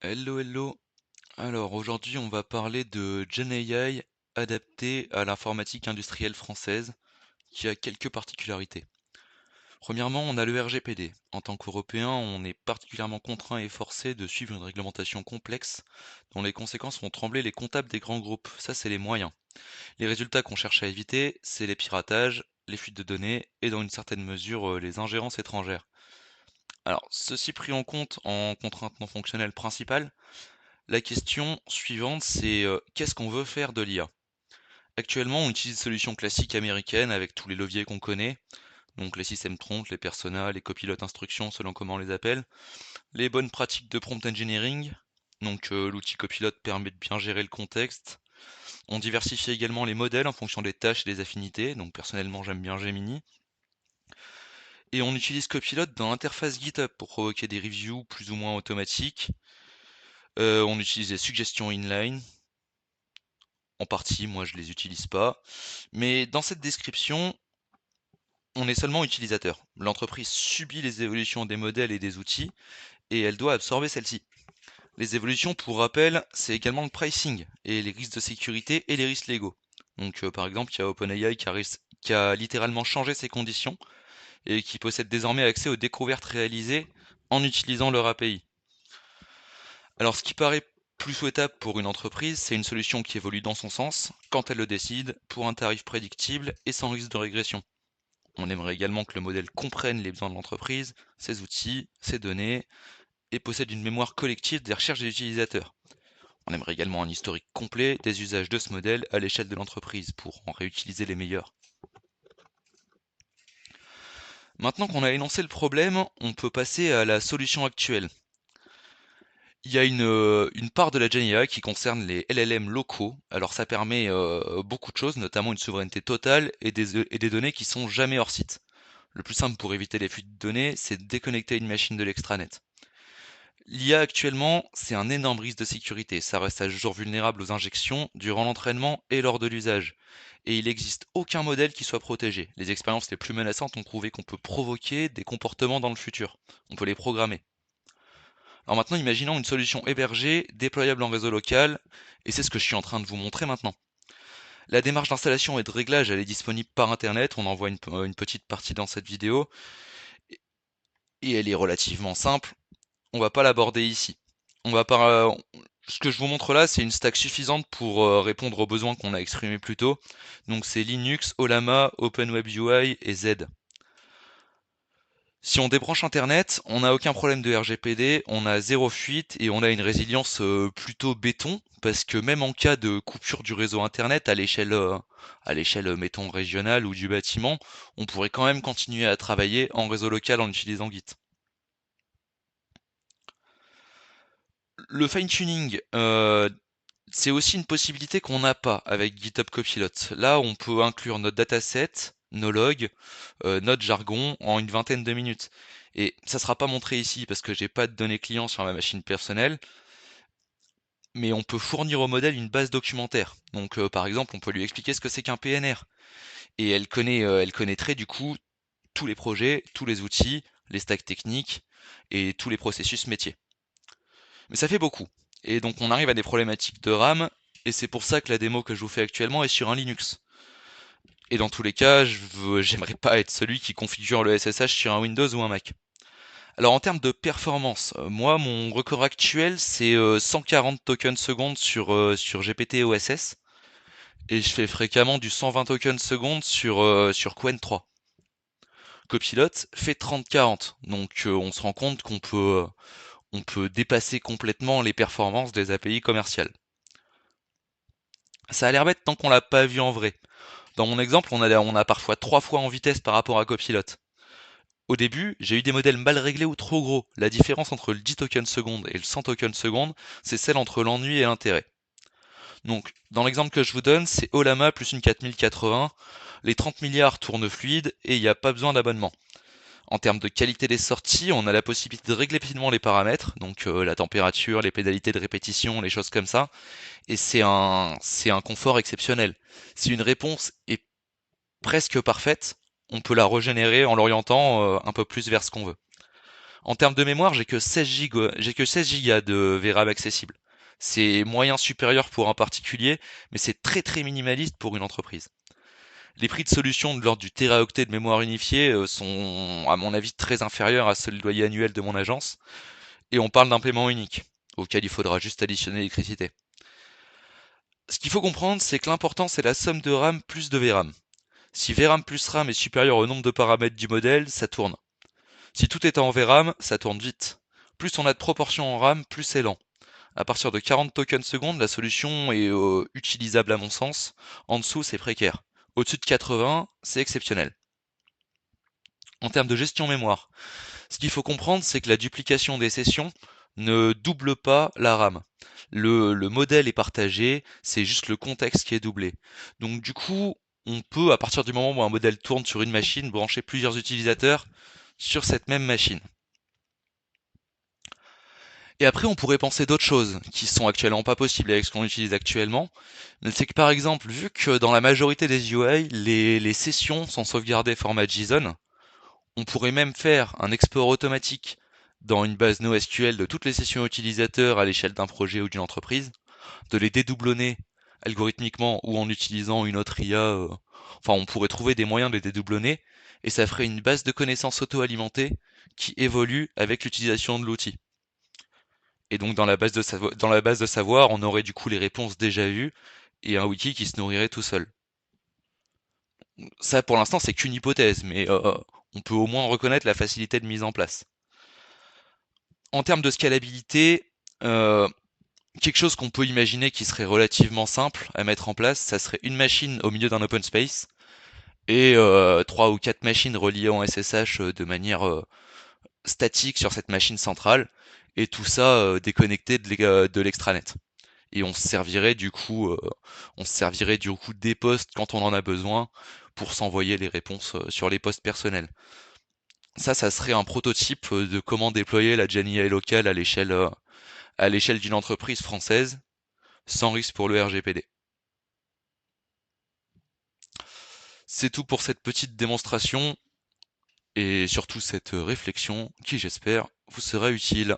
Hello, hello. Alors aujourd'hui, on va parler de GenAI adapté à l'informatique industrielle française, qui a quelques particularités. Premièrement, on a le RGPD. En tant qu'Européens, on est particulièrement contraint et forcé de suivre une réglementation complexe dont les conséquences font trembler les comptables des grands groupes. Ça, c'est les moyens. Les résultats qu'on cherche à éviter, c'est les piratages, les fuites de données et dans une certaine mesure les ingérences étrangères. Alors, ceci pris en compte en contrainte non fonctionnelle principale. La question suivante, c'est qu'est-ce qu'on veut faire de l'IA? Actuellement, on utilise des solutions classiques américaines avec tous les leviers qu'on connaît, donc les systèmes prompt, les personas, les copilotes instructions selon comment on les appelle, les bonnes pratiques de prompt engineering, donc l'outil copilote permet de bien gérer le contexte. On diversifie également les modèles en fonction des tâches et des affinités, donc personnellement j'aime bien Gemini. Et on utilise Copilot dans l'interface GitHub pour provoquer des reviews plus ou moins automatiques. On utilise les suggestions inline. En partie, moi je les utilise pas. Mais dans cette description, on est seulement utilisateur. L'entreprise subit les évolutions des modèles et des outils et elle doit absorber celles-ci. Les évolutions, pour rappel, c'est également le pricing et les risques de sécurité et les risques légaux. Donc par exemple, il y a OpenAI qui a littéralement changé ses conditions et qui possède désormais accès aux découvertes réalisées en utilisant leur API. Alors ce qui paraît plus souhaitable pour une entreprise, c'est une solution qui évolue dans son sens, quand elle le décide, pour un tarif prédictible et sans risque de régression. On aimerait également que le modèle comprenne les besoins de l'entreprise, ses outils, ses données, et possède une mémoire collective des recherches des utilisateurs. On aimerait également un historique complet des usages de ce modèle à l'échelle de l'entreprise pour en réutiliser les meilleurs. Maintenant qu'on a énoncé le problème, on peut passer à la solution actuelle. Il y a une part de la GenAI qui concerne les LLM locaux. Alors ça permet beaucoup de choses, notamment une souveraineté totale et des données qui sont jamais hors site. Le plus simple pour éviter les fuites de données, c'est de déconnecter une machine de l'extranet. L'IA actuellement, c'est un énorme risque de sécurité. Ça reste à ce jour vulnérable aux injections durant l'entraînement et lors de l'usage. Et il n'existe aucun modèle qui soit protégé. Les expériences les plus menaçantes ont prouvé qu'on peut provoquer des comportements dans le futur. On peut les programmer. Alors maintenant, imaginons une solution hébergée, déployable en réseau local, et c'est ce que je suis en train de vous montrer maintenant. La démarche d'installation et de réglage, elle est disponible par internet, on en voit une petite partie dans cette vidéo, et elle est relativement simple. On va pas l'aborder ici. On va pas, ce que je vous montre là, c'est une stack suffisante pour répondre aux besoins qu'on a exprimés plus tôt. Donc c'est Linux, Olama, OpenWebUI et Z. Si on débranche Internet, on n'a aucun problème de RGPD, on a zéro fuite et on a une résilience plutôt béton, parce que même en cas de coupure du réseau Internet à l'échelle mettons régionale ou du bâtiment, on pourrait quand même continuer à travailler en réseau local en utilisant Git. Le fine-tuning, c'est aussi une possibilité qu'on n'a pas avec GitHub Copilot. Là, on peut inclure notre dataset, nos logs, notre jargon en une vingtaine de minutes. Et ça sera pas montré ici parce que j'ai pas de données clients sur ma machine personnelle, mais on peut fournir au modèle une base documentaire. Donc, par exemple, on peut lui expliquer ce que c'est qu'un PNR. Et elle connaîtrait du coup tous les projets, tous les outils, les stacks techniques et tous les processus métiers. Mais ça fait beaucoup. Et donc on arrive à des problématiques de RAM, et c'est pour ça que la démo que je vous fais actuellement est sur un Linux. Et dans tous les cas, j'aimerais pas être celui qui configure le SSH sur un Windows ou un Mac. Alors en termes de performance, moi mon record actuel c'est 140 tokens secondes sur GPT OSS, et je fais fréquemment du 120 tokens secondes sur Qwen 3. Copilot fait 30-40, donc on se rend compte on peut dépasser complètement les performances des API commerciales. Ça a l'air bête tant qu'on l'a pas vu en vrai. Dans mon exemple, on a parfois 3 fois en vitesse par rapport à Copilot. Au début, j'ai eu des modèles mal réglés ou trop gros. La différence entre le 10 tokens seconde et le 100 tokens seconde, c'est celle entre l'ennui et l'intérêt. Donc, dans l'exemple que je vous donne, c'est Olama plus une 4080. Les 30 milliards tournent fluide et il n'y a pas besoin d'abonnement. En termes de qualité des sorties, on a la possibilité de régler finement les paramètres, donc la température, les pédalités de répétition, les choses comme ça, et c'est un confort exceptionnel. Si une réponse est presque parfaite, on peut la régénérer en l'orientant un peu plus vers ce qu'on veut. En termes de mémoire, j'ai que 16 gigas de VRAM accessible. C'est moyen supérieur pour un particulier, mais c'est très très minimaliste pour une entreprise. Les prix de solutions de l'ordre du téraoctet de mémoire unifiée sont, à mon avis, très inférieurs à ceux de loyer annuel de mon agence, et on parle d'un paiement unique, auquel il faudra juste additionner l'électricité. Ce qu'il faut comprendre, c'est que l'important, c'est la somme de RAM plus de VRAM. Si VRAM plus RAM est supérieur au nombre de paramètres du modèle, ça tourne. Si tout est en VRAM, ça tourne vite. Plus on a de proportions en RAM, plus c'est lent. À partir de 40 tokens secondes, la solution est utilisable à mon sens. En dessous, c'est précaire. Au-dessus de 80, c'est exceptionnel. En termes de gestion mémoire, ce qu'il faut comprendre, c'est que la duplication des sessions ne double pas la RAM. Le modèle est partagé, c'est juste le contexte qui est doublé. Donc du coup, on peut, à partir du moment où un modèle tourne sur une machine, brancher plusieurs utilisateurs sur cette même machine. Et après, on pourrait penser d'autres choses qui sont actuellement pas possibles avec ce qu'on utilise actuellement. C'est que par exemple, vu que dans la majorité des UI, les sessions sont sauvegardées format JSON, on pourrait même faire un export automatique dans une base NoSQL de toutes les sessions utilisateurs à l'échelle d'un projet ou d'une entreprise, de les dédoublonner algorithmiquement ou en utilisant une autre IA. Enfin, on pourrait trouver des moyens de les dédoublonner et ça ferait une base de connaissances auto-alimentée qui évolue avec l'utilisation de l'outil. Et donc dans la base de savoir, on aurait du coup les réponses déjà vues et un wiki qui se nourrirait tout seul. Ça pour l'instant c'est qu'une hypothèse, mais on peut au moins reconnaître la facilité de mise en place. En termes de scalabilité, euh, quelque chose qu'on peut imaginer qui serait relativement simple à mettre en place, ça serait une machine au milieu d'un open space et 3 ou 4 machines reliées en SSH de manière statique sur cette machine centrale, et tout ça déconnecté de l'extranet. Et on se servirait du coup des postes quand on en a besoin pour s'envoyer les réponses sur les postes personnels. Ça serait un prototype de comment déployer la GenAI locale à l'échelle d'une entreprise française sans risque pour le RGPD. C'est tout pour cette petite démonstration et surtout cette réflexion qui, j'espère, vous sera utile.